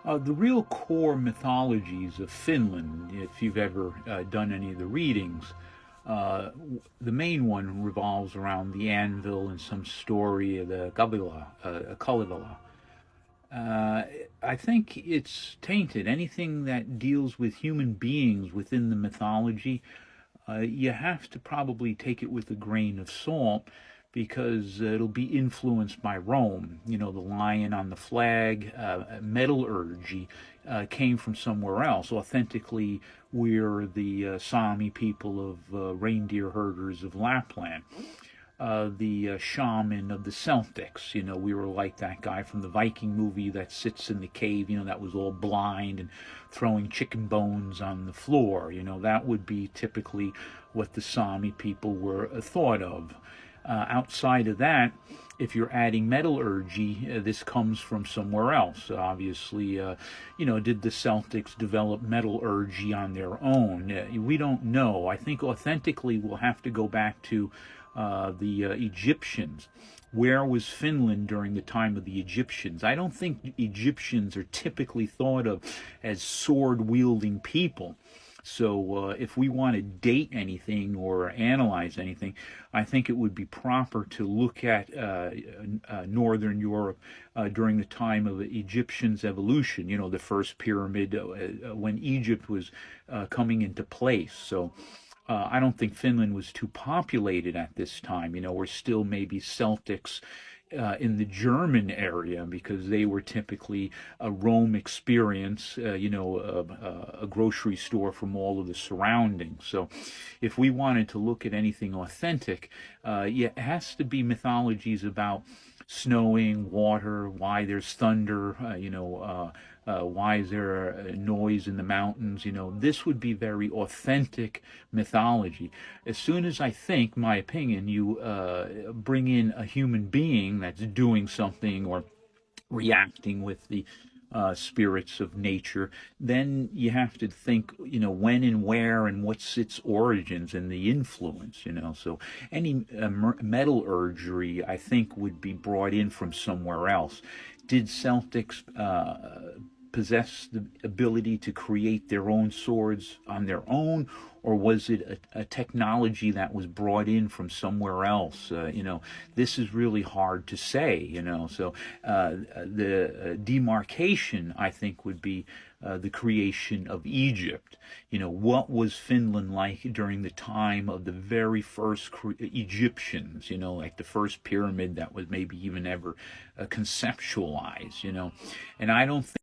The real core mythologies of Finland, if you've ever done any of the readings, the main one revolves around the anvil and some story of the Kalevala. Uh, I think it's tainted. Anything that deals with human beings within the mythology, you have to probably take it with a grain of salt because it'll be influenced by Rome. You know, the lion on the flag, metallurgy came from somewhere else. Authentically, we're the Sami people of reindeer herders of Lapland. The shaman of the Celtics. You know, we were like that guy from the Viking movie that sits in the cave, you know, that was all blind and throwing chicken bones on the floor. You know, that would be typically what the Sami people were thought of. Outside of that, if you're adding metallurgy, this comes from somewhere else. Obviously, did the Celtics develop metallurgy on their own? We don't know. I think authentically we'll have to go back to the Egyptians. Where was Finland during the time of the Egyptians? I don't think Egyptians are typically thought of as sword-wielding people. So if we want to date anything or analyze anything, I think it would be proper to look at Northern Europe during the time of the Egyptians' evolution, you know, the first pyramid, when Egypt was coming into place. So I don't think Finland was too populated at this time. You know, we're still maybe Celtics in the German area because they were typically a Rome experience, a grocery store from all of the surroundings. So if we wanted to look at anything authentic, it has to be mythologies about snowing, water, why there's thunder, why is there a noise in the mountains? You know, this would be very authentic mythology. As soon as I think, my opinion, you bring in a human being that's doing something or reacting with the spirits of nature, then you have to think, you know, when and where and what's its origins and the influence, you know. So any metallurgy, I think, would be brought in from somewhere else. Did Celtics possess the ability to create their own swords on their own, or was it a technology that was brought in from somewhere else? This is really hard to say, you know. So the demarcation, I think, would be the creation of Egypt. You know, what was Finland like during the time of the very first Egyptians, you know, like the first pyramid that was maybe even ever conceptualized, you know. And I don't think